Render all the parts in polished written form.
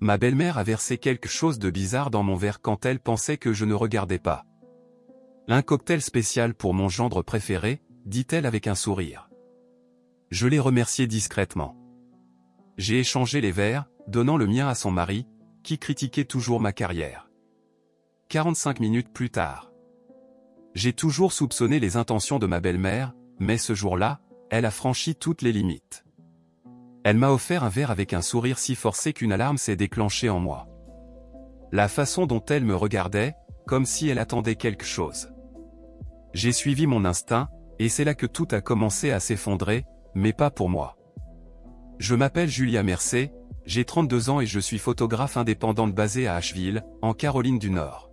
ma belle-mère a versé quelque chose de bizarre dans mon verre quand elle pensait que je ne regardais pas. Un cocktail spécial pour mon gendre préféré, dit-elle avec un sourire. Je l'ai remercié discrètement. J'ai échangé les verres, donnant le mien à son mari, qui critiquait toujours ma carrière. 45 minutes plus tard. J'ai toujours soupçonné les intentions de ma belle-mère, mais ce jour-là, elle a franchi toutes les limites. Elle m'a offert un verre avec un sourire si forcé qu'une alarme s'est déclenchée en moi. La façon dont elle me regardait, comme si elle attendait quelque chose. J'ai suivi mon instinct, et c'est là que tout a commencé à s'effondrer, mais pas pour moi. Je m'appelle Julia Mercé, j'ai 32 ans et je suis photographe indépendante basée à Asheville, en Caroline du Nord.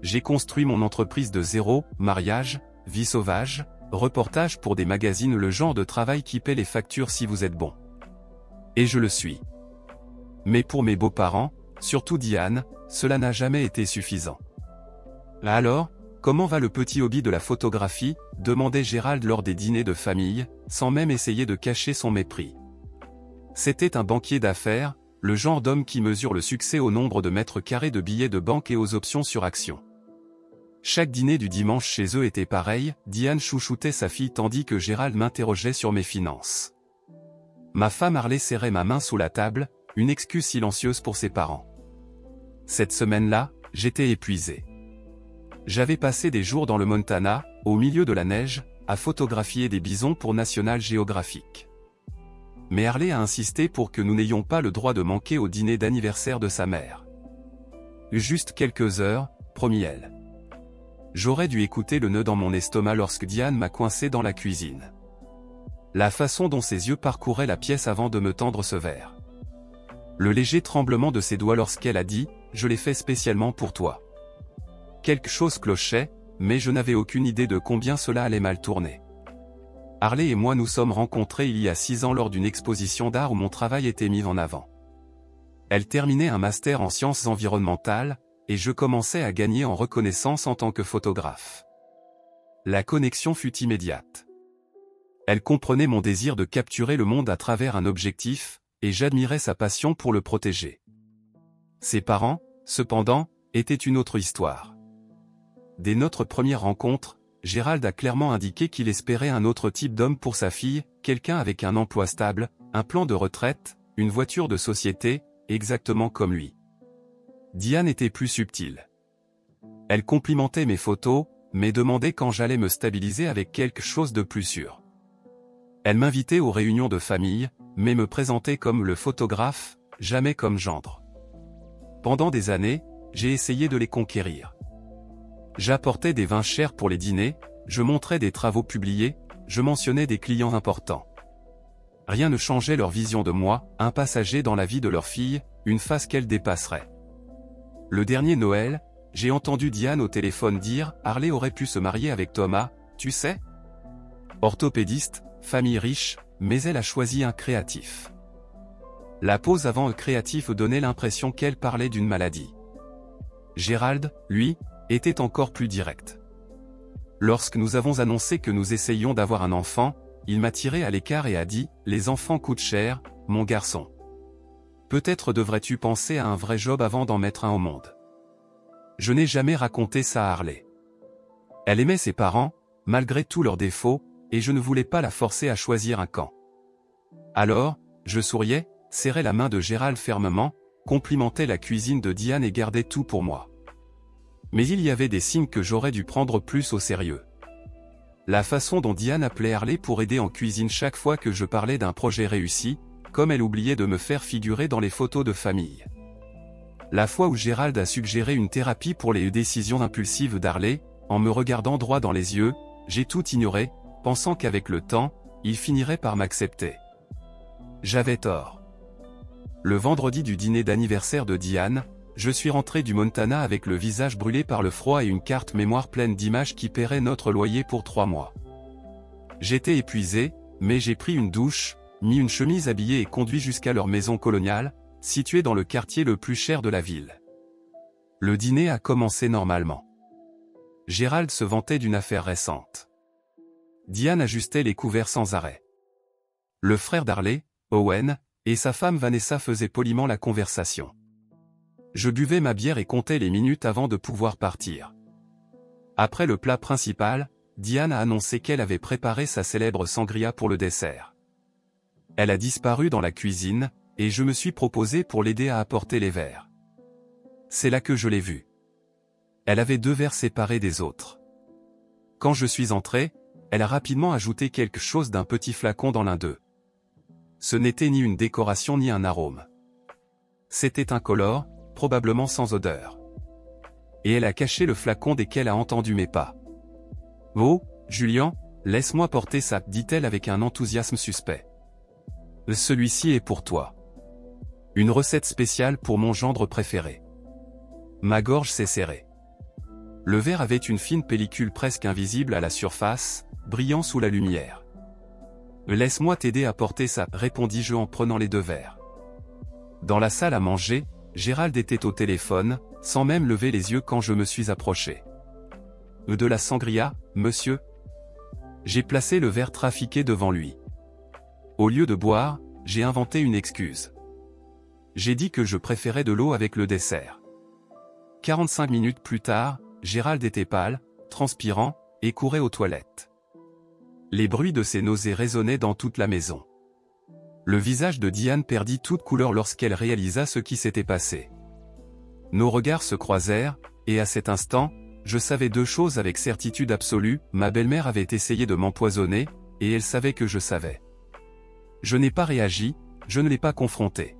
J'ai construit mon entreprise de zéro, mariage, vie sauvage, reportage pour des magazines, le genre de travail qui paie les factures si vous êtes bon. Et je le suis. Mais pour mes beaux-parents, surtout Diane, cela n'a jamais été suffisant. Alors, comment va le petit hobby de la photographie, demandait Gérald lors des dîners de famille, sans même essayer de cacher son mépris. C'était un banquier d'affaires, le genre d'homme qui mesure le succès au nombre de mètres carrés de billets de banque et aux options sur actions. Chaque dîner du dimanche chez eux était pareil, Diane chouchoutait sa fille tandis que Gérald m'interrogeait sur mes finances. Ma femme Harley serrait ma main sous la table, une excuse silencieuse pour ses parents. Cette semaine-là, j'étais épuisé. J'avais passé des jours dans le Montana, au milieu de la neige, à photographier des bisons pour National Geographic. Mais Harley a insisté pour que nous n'ayons pas le droit de manquer au dîner d'anniversaire de sa mère. Juste quelques heures, promit-elle. J'aurais dû écouter le nœud dans mon estomac lorsque Diane m'a coincé dans la cuisine. La façon dont ses yeux parcouraient la pièce avant de me tendre ce verre. Le léger tremblement de ses doigts lorsqu'elle a dit « Je l'ai fait spécialement pour toi ». Quelque chose clochait, mais je n'avais aucune idée de combien cela allait mal tourner. Harley et moi nous sommes rencontrés il y a 6 ans lors d'une exposition d'art où mon travail était mis en avant. Elle terminait un master en sciences environnementales, et je commençais à gagner en reconnaissance en tant que photographe. La connexion fut immédiate. Elle comprenait mon désir de capturer le monde à travers un objectif, et j'admirais sa passion pour le protéger. Ses parents, cependant, étaient une autre histoire. Dès notre première rencontre, Gérald a clairement indiqué qu'il espérait un autre type d'homme pour sa fille, quelqu'un avec un emploi stable, un plan de retraite, une voiture de société, exactement comme lui. Diane était plus subtile. Elle complimentait mes photos, mais demandait quand j'allais me stabiliser avec quelque chose de plus sûr. Elle m'invitait aux réunions de famille, mais me présentait comme le photographe, jamais comme gendre. Pendant des années, j'ai essayé de les conquérir. J'apportais des vins chers pour les dîners, je montrais des travaux publiés, je mentionnais des clients importants. Rien ne changeait leur vision de moi, un passager dans la vie de leur fille, une phase qu'elle dépasserait. Le dernier Noël, j'ai entendu Diane au téléphone dire « Harley aurait pu se marier avec Thomas, tu sais ? Orthopédiste, famille riche, mais elle a choisi un créatif. » La pause avant un créatif donnait l'impression qu'elle parlait d'une maladie. Gérald, lui, était encore plus direct. Lorsque nous avons annoncé que nous essayions d'avoir un enfant, il m'a tiré à l'écart et a dit « Les enfants coûtent cher, mon garçon. Peut-être devrais-tu penser à un vrai job avant d'en mettre un au monde. » Je n'ai jamais raconté ça à Harley. Elle aimait ses parents, malgré tous leurs défauts, et je ne voulais pas la forcer à choisir un camp. Alors, je souriais, serrais la main de Gérald fermement, complimentais la cuisine de Diane et gardais tout pour moi. Mais il y avait des signes que j'aurais dû prendre plus au sérieux. La façon dont Diane appelait Harley pour aider en cuisine chaque fois que je parlais d'un projet réussi, comme elle oubliait de me faire figurer dans les photos de famille. La fois où Gérald a suggéré une thérapie pour les décisions impulsives d'Harley, en me regardant droit dans les yeux, j'ai tout ignoré, pensant qu'avec le temps, il finirait par m'accepter. J'avais tort. Le vendredi du dîner d'anniversaire de Diane, je suis rentré du Montana avec le visage brûlé par le froid et une carte mémoire pleine d'images qui paieraient notre loyer pour 3 mois. J'étais épuisé, mais j'ai pris une douche, mis une chemise habillée et conduit jusqu'à leur maison coloniale, située dans le quartier le plus cher de la ville. Le dîner a commencé normalement. Gérald se vantait d'une affaire récente. Diane ajustait les couverts sans arrêt. Le frère d'Harley, Owen, et sa femme Vanessa faisait poliment la conversation. Je buvais ma bière et comptais les minutes avant de pouvoir partir. Après le plat principal, Diane a annoncé qu'elle avait préparé sa célèbre sangria pour le dessert. Elle a disparu dans la cuisine, et je me suis proposé pour l'aider à apporter les verres. C'est là que je l'ai vue. Elle avait 2 verres séparés des autres. Quand je suis entré, elle a rapidement ajouté quelque chose d'un petit flacon dans l'un d'eux. Ce n'était ni une décoration ni un arôme. C'était incolore, probablement sans odeur. Et elle a caché le flacon dès qu'elle a entendu mes pas. « Oh, Julien, laisse-moi porter ça, dit-elle avec un enthousiasme suspect. Celui-ci est pour toi. Une recette spéciale pour mon gendre préféré. » Ma gorge s'est serrée. Le verre avait une fine pellicule presque invisible à la surface, brillant sous la lumière. « Laisse-moi t'aider à porter ça, répondis-je en prenant les 2 verres. Dans la salle à manger, Gérald était au téléphone, sans même lever les yeux quand je me suis approché. « De la sangria, monsieur ?» J'ai placé le verre trafiqué devant lui. Au lieu de boire, j'ai inventé une excuse. J'ai dit que je préférais de l'eau avec le dessert. 45 minutes plus tard, Gérald était pâle, transpirant, et courait aux toilettes. Les bruits de ses nausées résonnaient dans toute la maison. Le visage de Diane perdit toute couleur lorsqu'elle réalisa ce qui s'était passé. Nos regards se croisèrent, et à cet instant, je savais 2 choses avec certitude absolue, ma belle-mère avait essayé de m'empoisonner, et elle savait que je savais. Je n'ai pas réagi, je ne l'ai pas confrontée.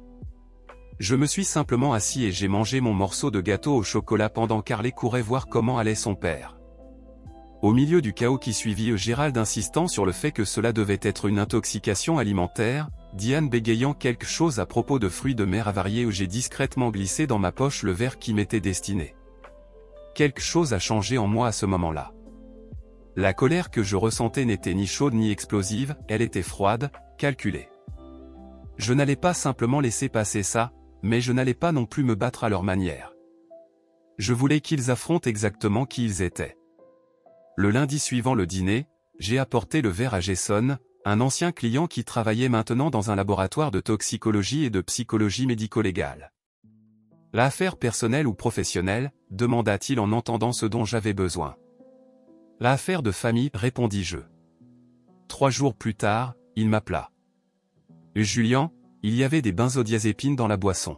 Je me suis simplement assis et j'ai mangé mon morceau de gâteau au chocolat pendant qu'Harley courait voir comment allait son père. Au milieu du chaos qui suivit, Gérald insistant sur le fait que cela devait être une intoxication alimentaire, Diane bégayant quelque chose à propos de fruits de mer avariés, où j'ai discrètement glissé dans ma poche le verre qui m'était destiné. Quelque chose a changé en moi à ce moment-là. La colère que je ressentais n'était ni chaude ni explosive, elle était froide, calculée. Je n'allais pas simplement laisser passer ça, mais je n'allais pas non plus me battre à leur manière. Je voulais qu'ils affrontent exactement qui ils étaient. Le lundi suivant le dîner, j'ai apporté le verre à Jason, un ancien client qui travaillait maintenant dans un laboratoire de toxicologie et de psychologie médico-légale. « L'affaire personnelle ou professionnelle ?» demanda-t-il en entendant ce dont j'avais besoin. « L'affaire de famille » répondis-je. 3 jours plus tard, il m'appela. « Julien, il y avait des benzodiazépines dans la boisson.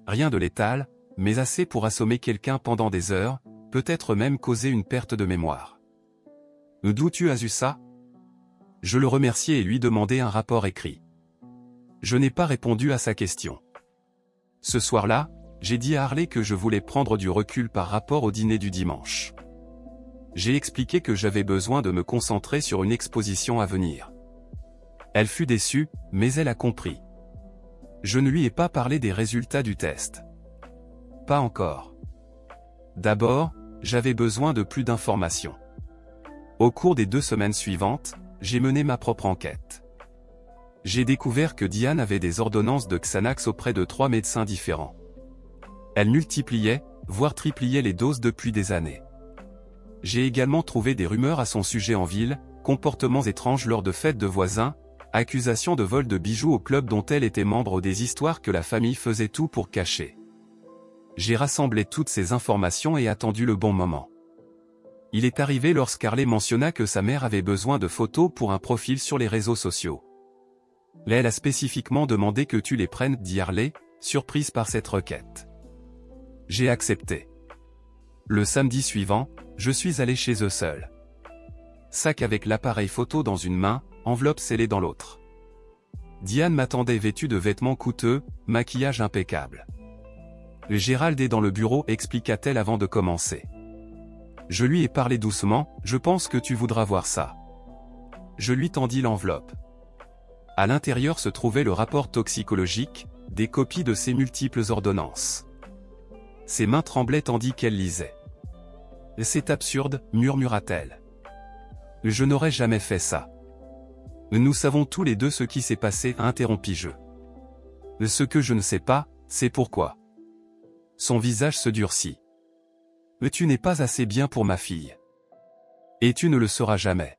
Rien de létal, mais assez pour assommer quelqu'un pendant des heures, peut-être même causer une perte de mémoire. D'où tu as eu ça ? » Je le remerciai et lui demandai un rapport écrit. Je n'ai pas répondu à sa question. Ce soir-là, j'ai dit à Harley que je voulais prendre du recul par rapport au dîner du dimanche. J'ai expliqué que j'avais besoin de me concentrer sur une exposition à venir. Elle fut déçue, mais elle a compris. Je ne lui ai pas parlé des résultats du test. Pas encore. D'abord, j'avais besoin de plus d'informations. Au cours des 2 semaines suivantes, j'ai mené ma propre enquête. J'ai découvert que Diane avait des ordonnances de Xanax auprès de 3 médecins différents. Elle multipliait, voire tripliait les doses depuis des années. J'ai également trouvé des rumeurs à son sujet en ville, comportements étranges lors de fêtes de voisins, accusations de vol de bijoux au club dont elle était membre ou des histoires que la famille faisait tout pour cacher. J'ai rassemblé toutes ces informations et attendu le bon moment. Il est arrivé lorsqu'Harley mentionna que sa mère avait besoin de photos pour un profil sur les réseaux sociaux. Elle a spécifiquement demandé que tu les prennes, dit Harley, surprise par cette requête. J'ai accepté. Le samedi suivant, je suis allé chez eux seul. Sac avec l'appareil photo dans une main, enveloppe scellée dans l'autre. Diane m'attendait vêtue de vêtements coûteux, maquillage impeccable. Gérald est dans le bureau, expliqua-t-elle avant de commencer. Je lui ai parlé doucement, je pense que tu voudras voir ça. Je lui tendis l'enveloppe. À l'intérieur se trouvait le rapport toxicologique, des copies de ses multiples ordonnances. Ses mains tremblaient tandis qu'elle lisait. « C'est absurde, murmura-t-elle. Je n'aurais jamais fait ça. Nous savons tous les deux ce qui s'est passé, interrompis-je. Ce que je ne sais pas, c'est pourquoi. » Son visage se durcit. « Tu n'es pas assez bien pour ma fille. Et tu ne le seras jamais.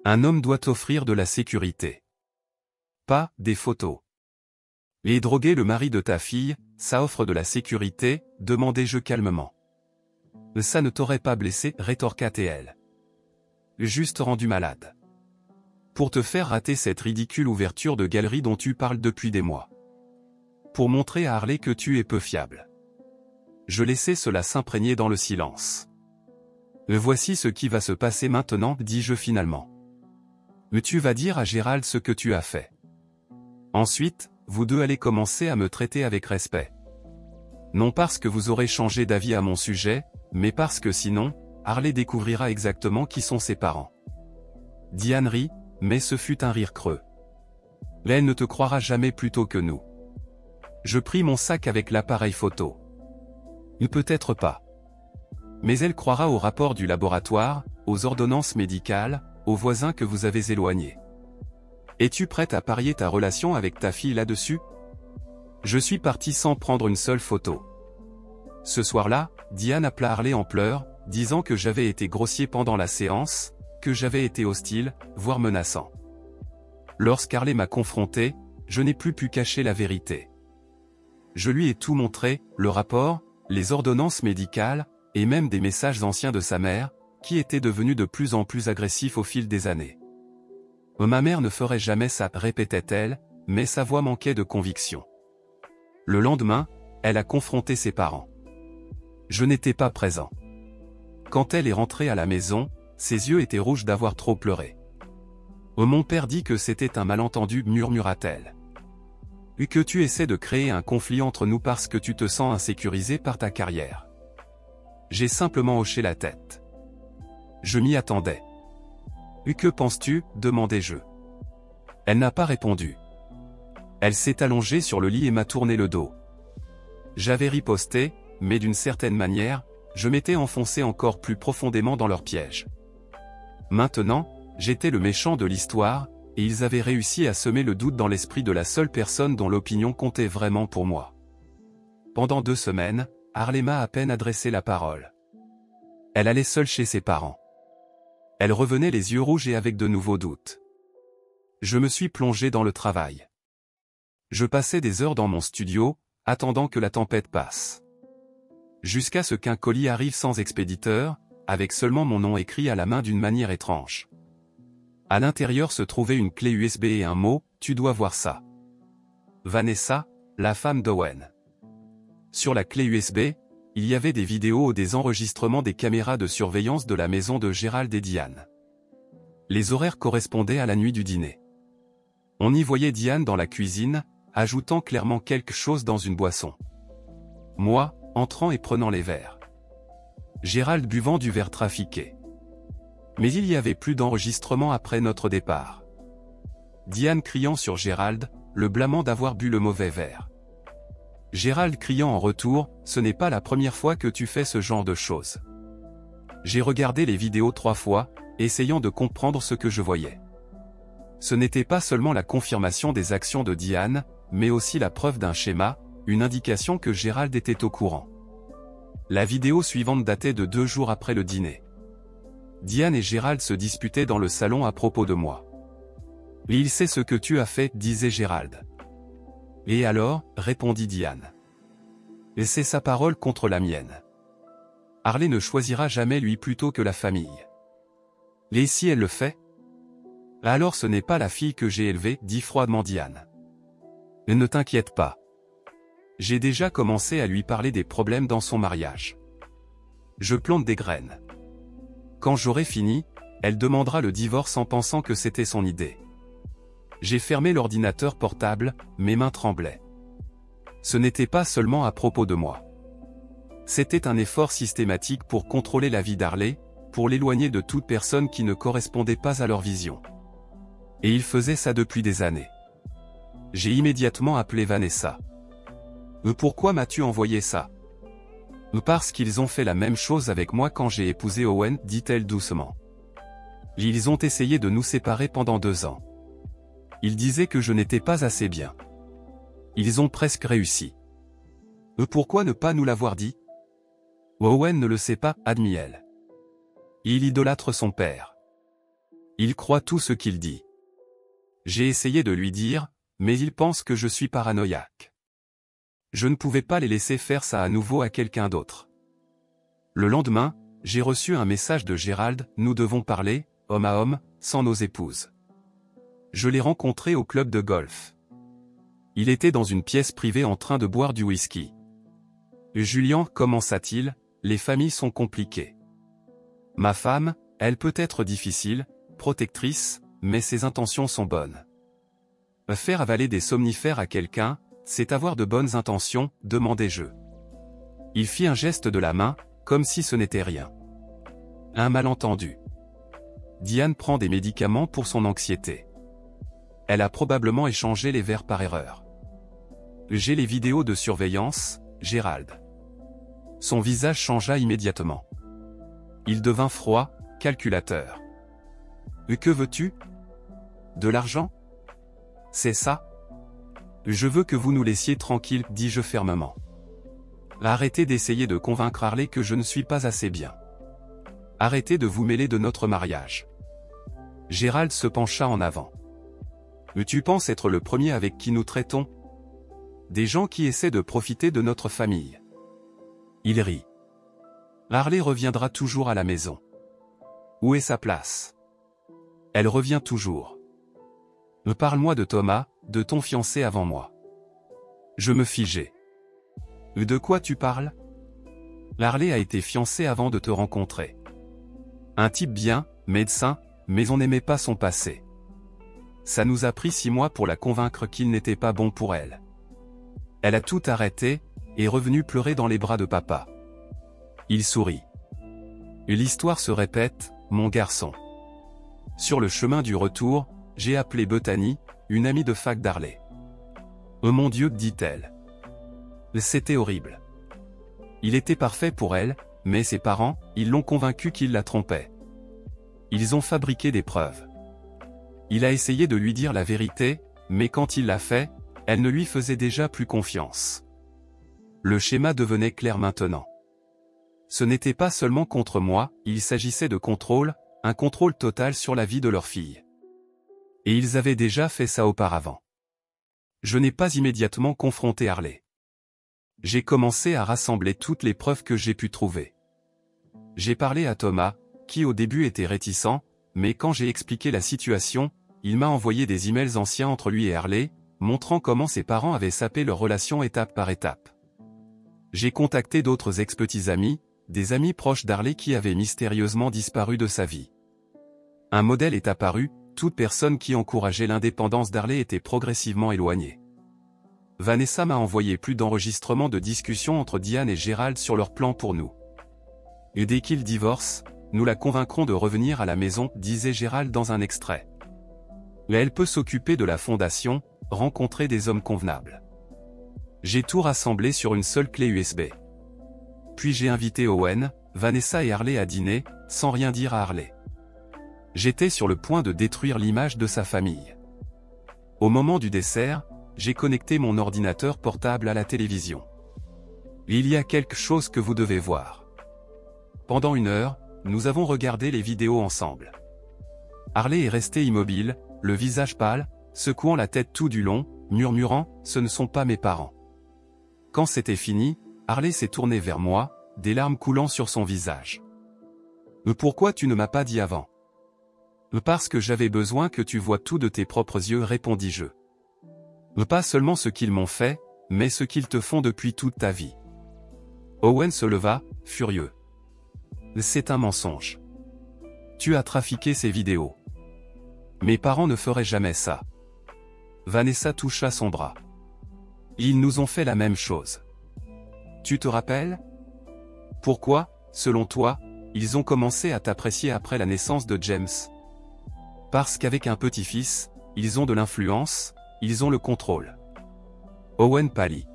Un homme doit offrir de la sécurité. Pas des photos. Et droguer le mari de ta fille, ça offre de la sécurité, demandai-je calmement. Ça ne t'aurait pas blessé, rétorqua TL. Juste rendu malade. Pour te faire rater cette ridicule ouverture de galerie dont tu parles depuis des mois. Pour montrer à Harley que tu es peu fiable. Je laissai cela s'imprégner dans le silence. Voici ce qui va se passer maintenant, dis-je finalement. Tu vas dire à Gérald ce que tu as fait. Ensuite, vous deux allez commencer à me traiter avec respect. Non parce que vous aurez changé d'avis à mon sujet, mais parce que sinon, Harley découvrira exactement qui sont ses parents. Diane rit, mais ce fut un rire creux. Elle ne te croira jamais plus tôt que nous. Je pris mon sac avec l'appareil photo. Peut-être pas. Mais elle croira au rapport du laboratoire, aux ordonnances médicales, aux voisins que vous avez éloignés. Es-tu prête à parier ta relation avec ta fille là-dessus? Je suis parti sans prendre une seule photo. Ce soir-là, Diane appela Harley en pleurs, disant que j'avais été grossier pendant la séance, que j'avais été hostile, voire menaçant. Lorsqu'Harley m'a confronté, je n'ai plus pu cacher la vérité. Je lui ai tout montré, le rapport, les ordonnances médicales, et même des messages anciens de sa mère, qui étaient devenus de plus en plus agressifs au fil des années. Ma mère ne ferait jamais ça, répétait-elle, mais sa voix manquait de conviction. Le lendemain, elle a confronté ses parents. Je n'étais pas présent. Quand elle est rentrée à la maison, ses yeux étaient rouges d'avoir trop pleuré. Mon père dit que c'était un malentendu, murmura-t-elle. Que tu essaies de créer un conflit entre nous parce que tu te sens insécurisé par ta carrière. J'ai simplement hoché la tête. Je m'y attendais. Que penses-tu, demandai-je. Elle n'a pas répondu. Elle s'est allongée sur le lit et m'a tourné le dos. J'avais riposté, mais d'une certaine manière, je m'étais enfoncé encore plus profondément dans leur piège. Maintenant, j'étais le méchant de l'histoire, et ils avaient réussi à semer le doute dans l'esprit de la seule personne dont l'opinion comptait vraiment pour moi. Pendant 2 semaines, Harley m'a à peine adressé la parole. Elle allait seule chez ses parents. Elle revenait les yeux rouges et avec de nouveaux doutes. Je me suis plongé dans le travail. Je passais des heures dans mon studio, attendant que la tempête passe. Jusqu'à ce qu'un colis arrive sans expéditeur, avec seulement mon nom écrit à la main d'une manière étrange. À l'intérieur se trouvait une clé USB et un mot, « Tu dois voir ça ». Vanessa, la femme d'Owen. Sur la clé USB, il y avait des vidéos ou des enregistrements des caméras de surveillance de la maison de Gérald et Diane. Les horaires correspondaient à la nuit du dîner. On y voyait Diane dans la cuisine, ajoutant clairement quelque chose dans une boisson. Moi, entrant et prenant les verres. Gérald buvant du verre trafiqué. Mais il y avait plus d'enregistrement après notre départ. Diane criant sur Gérald, le blâmant d'avoir bu le mauvais verre. Gérald criant en retour, « Ce n'est pas la première fois que tu fais ce genre de choses. » J'ai regardé les vidéos 3 fois, essayant de comprendre ce que je voyais. Ce n'était pas seulement la confirmation des actions de Diane, mais aussi la preuve d'un schéma, une indication que Gérald était au courant. La vidéo suivante datait de 2 jours après le dîner. Diane et Gérald se disputaient dans le salon à propos de moi. « Il sait ce que tu as fait, disait Gérald. » « Et alors, répondit Diane. « Et c'est sa parole contre la mienne. Harley ne choisira jamais lui plutôt que la famille. Et si elle le fait? Alors ce n'est pas la fille que j'ai élevée, dit froidement Diane. Ne t'inquiète pas. J'ai déjà commencé à lui parler des problèmes dans son mariage. Je plante des graines. Quand j'aurai fini, elle demandera le divorce en pensant que c'était son idée. » J'ai fermé l'ordinateur portable, mes mains tremblaient. Ce n'était pas seulement à propos de moi. C'était un effort systématique pour contrôler la vie d'Harley, pour l'éloigner de toute personne qui ne correspondait pas à leur vision. Et il faisait ça depuis des années. J'ai immédiatement appelé Vanessa. « Pourquoi m'as-tu envoyé ça ?»« Parce qu'ils ont fait la même chose avec moi quand j'ai épousé Owen, dit-elle doucement. Ils ont essayé de nous séparer pendant 2 ans. Ils disaient que je n'étais pas assez bien. Ils ont presque réussi. Pourquoi ne pas nous l'avoir dit? Owen ne le sait pas, admit-elle. Il idolâtre son père. Il croit tout ce qu'il dit. J'ai essayé de lui dire, mais ils pensent que je suis paranoïaque. Je ne pouvais pas les laisser faire ça à nouveau à quelqu'un d'autre. Le lendemain, j'ai reçu un message de Gérald, nous devons parler, homme à homme, sans nos épouses. Je l'ai rencontré au club de golf. Il était dans une pièce privée en train de boire du whisky. Julien, commença-t-il, les familles sont compliquées. Ma femme, elle peut être difficile, protectrice, mais ses intentions sont bonnes. Faire avaler des somnifères à quelqu'un, c'est avoir de bonnes intentions, demandai-je. Il fit un geste de la main, comme si ce n'était rien. Un malentendu. Diane prend des médicaments pour son anxiété. Elle a probablement échangé les verres par erreur. J'ai les vidéos de surveillance, Gérald. Son visage changea immédiatement. Il devint froid, calculateur. Que veux-tu? De l'argent? C'est ça? Je veux que vous nous laissiez tranquilles, dis-je fermement. Arrêtez d'essayer de convaincre Harley que je ne suis pas assez bien. Arrêtez de vous mêler de notre mariage. Gérald se pencha en avant. Tu penses être le premier avec qui nous traitons? Des gens qui essaient de profiter de notre famille. Il rit. Harley reviendra toujours à la maison. Où est sa place? Elle revient toujours. Parle-moi de Thomas, de ton fiancé avant moi. Je me figeai. De quoi tu parles? Harley a été fiancé avant de te rencontrer. Un type bien, médecin, mais on n'aimait pas son passé. Ça nous a pris 6 mois pour la convaincre qu'il n'était pas bon pour elle. Elle a tout arrêté, et est revenue pleurer dans les bras de papa. Il sourit. L'histoire se répète, mon garçon. Sur le chemin du retour, j'ai appelé Bethany, une amie de fac d'Harley. Oh mon Dieu, dit-elle. C'était horrible. Il était parfait pour elle, mais ses parents, ils l'ont convaincu qu'il la trompait. Ils ont fabriqué des preuves. Il a essayé de lui dire la vérité, mais quand il l'a fait, elle ne lui faisait déjà plus confiance. Le schéma devenait clair maintenant. Ce n'était pas seulement contre moi, il s'agissait de contrôle, un contrôle total sur la vie de leur fille. Et ils avaient déjà fait ça auparavant. Je n'ai pas immédiatement confronté Harley. J'ai commencé à rassembler toutes les preuves que j'ai pu trouver. J'ai parlé à Thomas, qui au début était réticent, mais quand j'ai expliqué la situation, il m'a envoyé des emails anciens entre lui et Harley, montrant comment ses parents avaient sapé leur relation étape par étape. J'ai contacté d'autres ex-petits amis, des amis proches d'Harley qui avaient mystérieusement disparu de sa vie. Un modèle est apparu, toute personne qui encourageait l'indépendance d'Harley était progressivement éloignée. Vanessa m'a envoyé plus d'enregistrements de discussions entre Diane et Gérald sur leur plan pour nous. Et dès qu'ils divorcent, nous la convaincrons de revenir à la maison, disait Gérald dans un extrait. Mais elle peut s'occuper de la fondation, rencontrer des hommes convenables. J'ai tout rassemblé sur une seule clé USB. Puis j'ai invité Owen, Vanessa et Harley à dîner, sans rien dire à Harley. J'étais sur le point de détruire l'image de sa famille. Au moment du dessert, j'ai connecté mon ordinateur portable à la télévision. Il y a quelque chose que vous devez voir. Pendant 1 heure, nous avons regardé les vidéos ensemble. Harley est restée immobile, le visage pâle, secouant la tête tout du long, murmurant « Ce ne sont pas mes parents ». Quand c'était fini, Harley s'est tournée vers moi, des larmes coulant sur son visage. « Pourquoi tu ne m'as pas dit avant ?»« Parce que j'avais besoin que tu vois tout de tes propres yeux, répondis-je. Pas seulement ce qu'ils m'ont fait, mais ce qu'ils te font depuis toute ta vie. » Owen se leva, furieux. « C'est un mensonge. Tu as trafiqué ces vidéos. Mes parents ne feraient jamais ça. » Vanessa toucha son bras. « Ils nous ont fait la même chose. Tu te rappelles? Pourquoi, selon toi, ils ont commencé à t'apprécier après la naissance de James? Parce qu'avec un petit-fils, ils ont de l'influence, ils ont le contrôle. » Owen pâlit.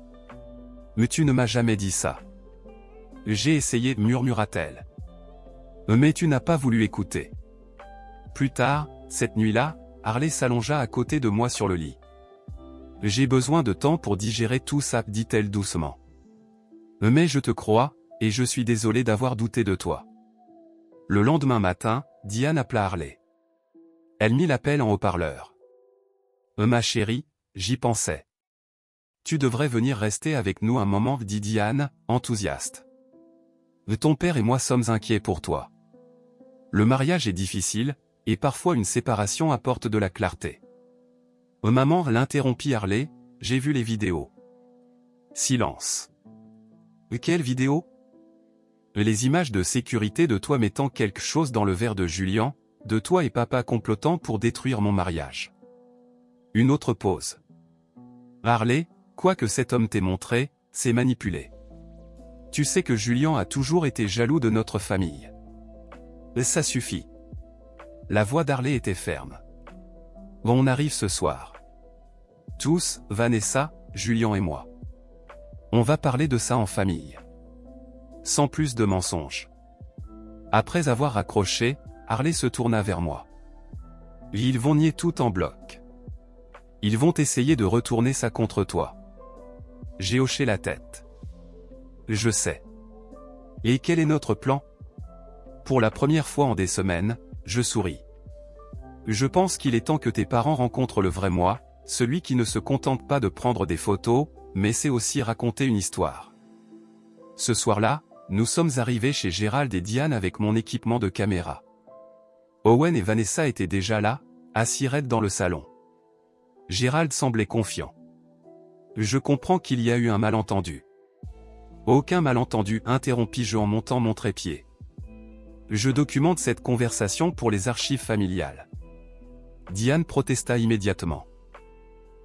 « Mais tu ne m'as jamais dit ça. » J'ai essayé, murmura-t-elle. « Mais tu n'as pas voulu écouter. » Plus tard, cette nuit-là, Harley s'allongea à côté de moi sur le lit. « J'ai besoin de temps pour digérer tout ça, dit-elle doucement. Mais je te crois, et je suis désolé d'avoir douté de toi. » Le lendemain matin, Diane appela Harley. Elle mit l'appel en haut-parleur. « Ma chérie, j'y pensais. Tu devrais venir rester avec nous un moment, dit Diane, enthousiaste. Ton père et moi sommes inquiets pour toi. Le mariage est difficile, et parfois une séparation apporte de la clarté. Maman l'interrompit Harley, j'ai vu les vidéos. Silence. Quelle vidéo? Les images de sécurité de toi mettant quelque chose dans le verre de Julian, de toi et papa complotant pour détruire mon mariage. Une autre pause. Harley, quoi que cet homme t'ait montré, c'est manipulé. Tu sais que Julian a toujours été jaloux de notre famille. Ça suffit. La voix d'Harley était ferme. On arrive ce soir. Tous, Vanessa, Julian et moi. On va parler de ça en famille. Sans plus de mensonges. Après avoir raccroché, Harley se tourna vers moi. Ils vont nier tout en bloc. Ils vont essayer de retourner ça contre toi. J'ai hoché la tête. Je sais. Et quel est notre plan? Pour la première fois en des semaines, je souris. Je pense qu'il est temps que tes parents rencontrent le vrai moi, celui qui ne se contente pas de prendre des photos, mais sait aussi raconter une histoire. Ce soir-là, nous sommes arrivés chez Gérald et Diane avec mon équipement de caméra. Owen et Vanessa étaient déjà là, assis raides dans le salon. Gérald semblait confiant. Je comprends qu'il y a eu un malentendu. Aucun malentendu, interrompis-je en montant mon trépied. Je documente cette conversation pour les archives familiales. Diane protesta immédiatement.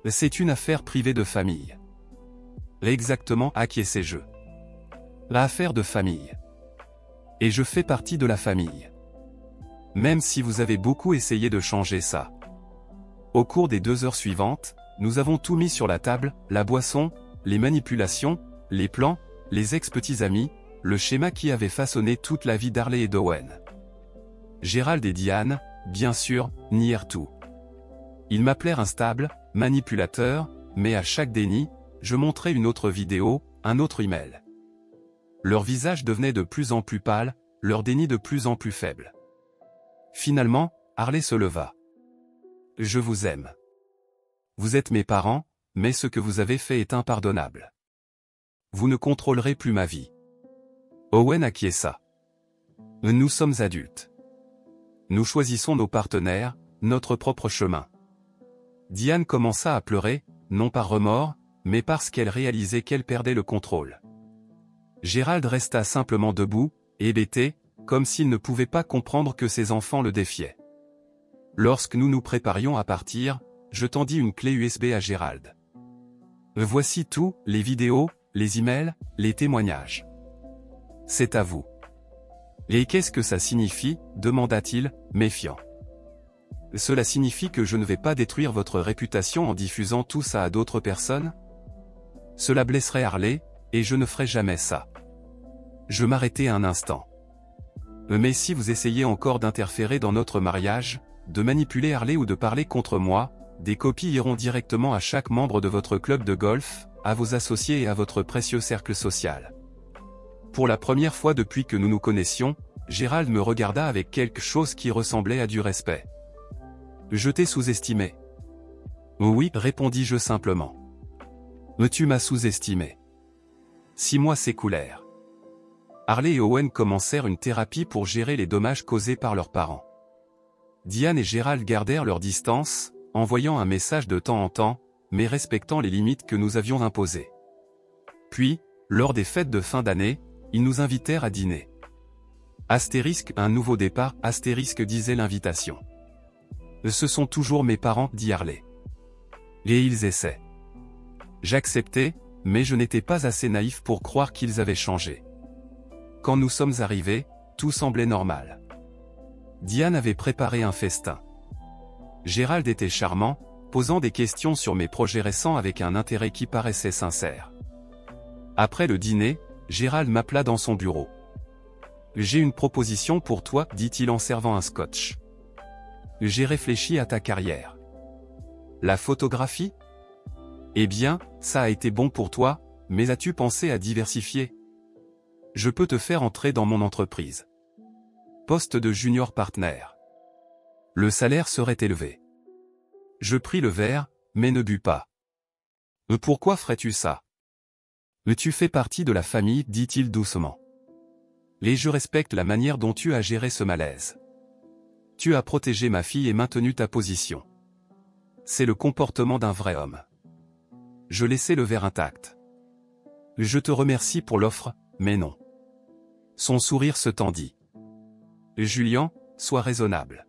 C'est une affaire privée de famille. Exactement, acquiesçai-je. L'affaire de famille. Et je fais partie de la famille. Même si vous avez beaucoup essayé de changer ça. Au cours des 2 heures suivantes, nous avons tout mis sur la table, la boisson, les manipulations, les plans, les ex-petits amis, le schéma qui avait façonné toute la vie d'Harley et d'Owen. Gérald et Diane, bien sûr, nièrent tout. Ils m'appelèrent instable, manipulateur, mais à chaque déni, je montrais une autre vidéo, un autre email. Leur visage devenait de plus en plus pâle, leur déni de plus en plus faible. Finalement, Harley se leva. Je vous aime. Vous êtes mes parents, mais ce que vous avez fait est impardonnable. Vous ne contrôlerez plus ma vie. Owen acquiesça. Nous sommes adultes. Nous choisissons nos partenaires, notre propre chemin. Diane commença à pleurer, non par remords, mais parce qu'elle réalisait qu'elle perdait le contrôle. Gérald resta simplement debout, hébété, comme s'il ne pouvait pas comprendre que ses enfants le défiaient. Lorsque nous nous préparions à partir, je tendis une clé USB à Gérald. Voici tout, les vidéos, les emails, les témoignages. C'est à vous. Et qu'est-ce que ça signifie, demanda-t-il, méfiant. Cela signifie que je ne vais pas détruire votre réputation en diffusant tout ça à d'autres personnes? Cela blesserait Harley, et je ne ferai jamais ça. Je m'arrêtai un instant. Mais si vous essayez encore d'interférer dans notre mariage, de manipuler Harley ou de parler contre moi, des copies iront directement à chaque membre de votre club de golf, à vos associés et à votre précieux cercle social. Pour la première fois depuis que nous nous connaissions, Gérald me regarda avec quelque chose qui ressemblait à du respect. Je t'ai sous-estimé. Oui, répondis-je simplement. Tu m'as sous-estimé. 6 mois s'écoulèrent. Harley et Owen commencèrent une thérapie pour gérer les dommages causés par leurs parents. Diane et Gérald gardèrent leur distance, envoyant un message de temps en temps, mais respectant les limites que nous avions imposées. Puis, lors des fêtes de fin d'année, ils nous invitèrent à dîner. Astérisque, un nouveau départ, astérisque disait l'invitation. Ce sont toujours mes parents, dit Harley. Et ils essaient. J'acceptais, mais je n'étais pas assez naïf pour croire qu'ils avaient changé. Quand nous sommes arrivés, tout semblait normal. Diane avait préparé un festin. Gérald était charmant, posant des questions sur mes projets récents avec un intérêt qui paraissait sincère. Après le dîner, Gérald m'appela dans son bureau. « J'ai une proposition pour toi, dit-il en servant un scotch. J'ai réfléchi à ta carrière. La photographie? Eh bien, ça a été bon pour toi, mais as-tu pensé à diversifier? Je peux te faire entrer dans mon entreprise. Poste de junior partner. Le salaire serait élevé. Je pris le verre, mais ne bus pas. Pourquoi ferais-tu ça? Tu fais partie de la famille, dit-il doucement. Et je respecte la manière dont tu as géré ce malaise. Tu as protégé ma fille et maintenu ta position. C'est le comportement d'un vrai homme. Je laissais le verre intact. Je te remercie pour l'offre, mais non. Son sourire se tendit. Julian, sois raisonnable.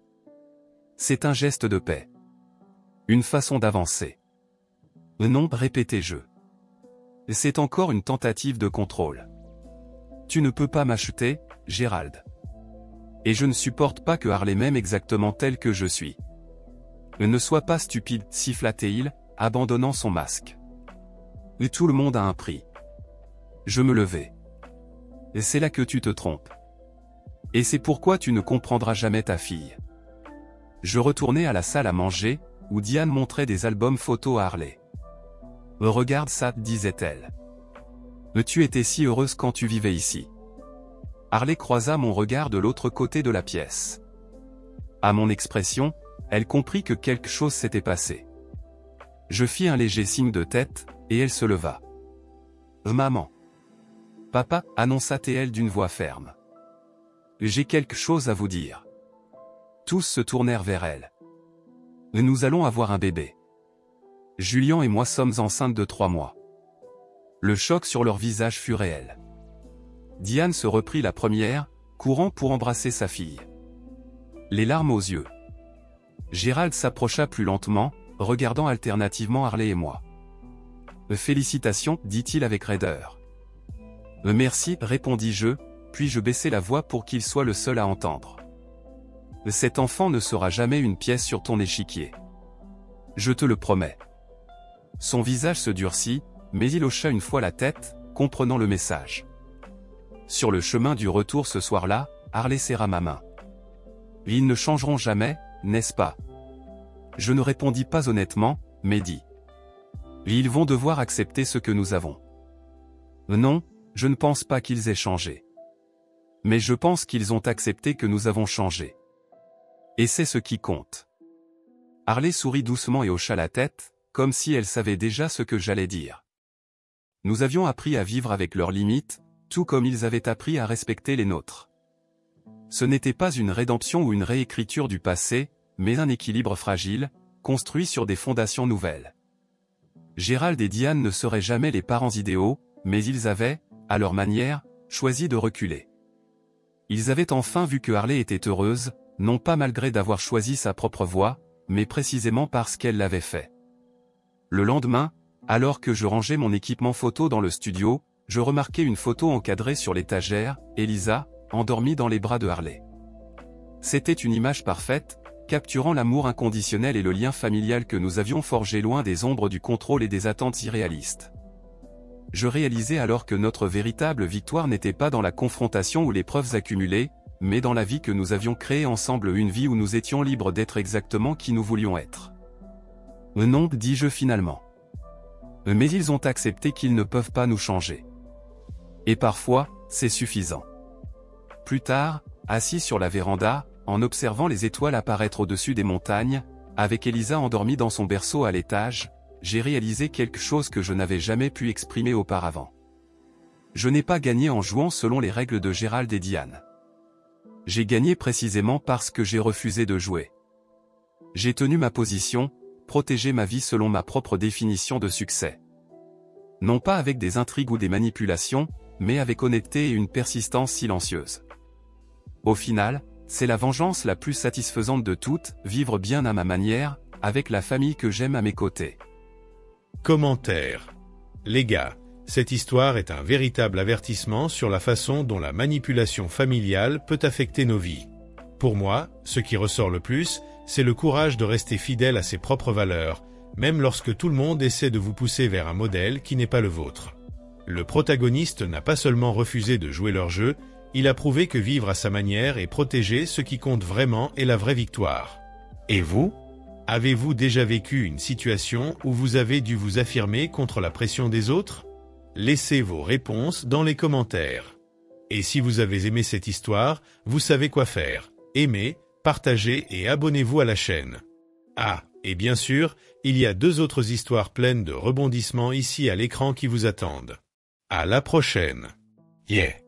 C'est un geste de paix. Une façon d'avancer. Non, répétai-je. C'est encore une tentative de contrôle. Tu ne peux pas m'acheter, Gérald. Et je ne supporte pas que Harley m'aime exactement tel que je suis. Ne sois pas stupide, siffla-t-il, abandonnant son masque. Tout le monde a un prix. Je me levai. C'est là que tu te trompes. Et c'est pourquoi tu ne comprendras jamais ta fille. Je retournai à la salle à manger, où Diane montrait des albums photos à Harley. Regarde ça, disait-elle. Tu étais si heureuse quand tu vivais ici. Harley croisa mon regard de l'autre côté de la pièce. À mon expression, elle comprit que quelque chose s'était passé. Je fis un léger signe de tête, et elle se leva. Maman. Papa, annonça-t-elle d'une voix ferme. J'ai quelque chose à vous dire. Tous se tournèrent vers elle. Nous allons avoir un bébé. Julian et moi sommes enceintes de 3 mois. Le choc sur leur visage fut réel. Diane se reprit la première, courant pour embrasser sa fille. Les larmes aux yeux. Gérald s'approcha plus lentement, regardant alternativement Harley et moi. Félicitations, dit-il avec raideur. Merci, répondis-je, puis je baissai la voix pour qu'il soit le seul à entendre. Cet enfant ne sera jamais une pièce sur ton échiquier. Je te le promets. Son visage se durcit, mais il hocha une fois la tête, comprenant le message. Sur le chemin du retour ce soir-là, Harley serra ma main. Ils ne changeront jamais, n'est-ce pas? Je ne répondis pas honnêtement, mais dis. Ils vont devoir accepter ce que nous avons. Non, je ne pense pas qu'ils aient changé. Mais je pense qu'ils ont accepté que nous avons changé. Et c'est ce qui compte. Harley sourit doucement et hocha la tête, comme si elle savait déjà ce que j'allais dire. Nous avions appris à vivre avec leurs limites, tout comme ils avaient appris à respecter les nôtres. Ce n'était pas une rédemption ou une réécriture du passé, mais un équilibre fragile, construit sur des fondations nouvelles. Gérald et Diane ne seraient jamais les parents idéaux, mais ils avaient, à leur manière, choisi de reculer. Ils avaient enfin vu que Harley était heureuse, non pas malgré d'avoir choisi sa propre voie, mais précisément parce qu'elle l'avait fait. Le lendemain, alors que je rangeais mon équipement photo dans le studio, je remarquai une photo encadrée sur l'étagère, Elisa, endormie dans les bras de Harley. C'était une image parfaite, capturant l'amour inconditionnel et le lien familial que nous avions forgé loin des ombres du contrôle et des attentes irréalistes. Je réalisais alors que notre véritable victoire n'était pas dans la confrontation ou les preuves accumulées, mais dans la vie que nous avions créée ensemble, une vie où nous étions libres d'être exactement qui nous voulions être. Non, dis-je finalement. Mais ils ont accepté qu'ils ne peuvent pas nous changer. Et parfois, c'est suffisant. Plus tard, assis sur la véranda, en observant les étoiles apparaître au-dessus des montagnes, avec Elisa endormie dans son berceau à l'étage, j'ai réalisé quelque chose que je n'avais jamais pu exprimer auparavant. Je n'ai pas gagné en jouant selon les règles de Gérald et Diane. J'ai gagné précisément parce que j'ai refusé de jouer. J'ai tenu ma position, protégé ma vie selon ma propre définition de succès. Non pas avec des intrigues ou des manipulations, mais avec honnêteté et une persistance silencieuse. Au final, c'est la vengeance la plus satisfaisante de toutes, vivre bien à ma manière, avec la famille que j'aime à mes côtés. Commentaire. Les gars, cette histoire est un véritable avertissement sur la façon dont la manipulation familiale peut affecter nos vies. Pour moi, ce qui ressort le plus, c'est le courage de rester fidèle à ses propres valeurs, même lorsque tout le monde essaie de vous pousser vers un modèle qui n'est pas le vôtre. Le protagoniste n'a pas seulement refusé de jouer leur jeu, il a prouvé que vivre à sa manière et protéger ce qui compte vraiment est la vraie victoire. Et vous ? Avez-vous déjà vécu une situation où vous avez dû vous affirmer contre la pression des autres ? Laissez vos réponses dans les commentaires. Et si vous avez aimé cette histoire, vous savez quoi faire. Aimez, partagez et abonnez-vous à la chaîne. Ah, Et bien sûr, il y a 2 autres histoires pleines de rebondissements ici à l'écran qui vous attendent. À la prochaine. Yeah.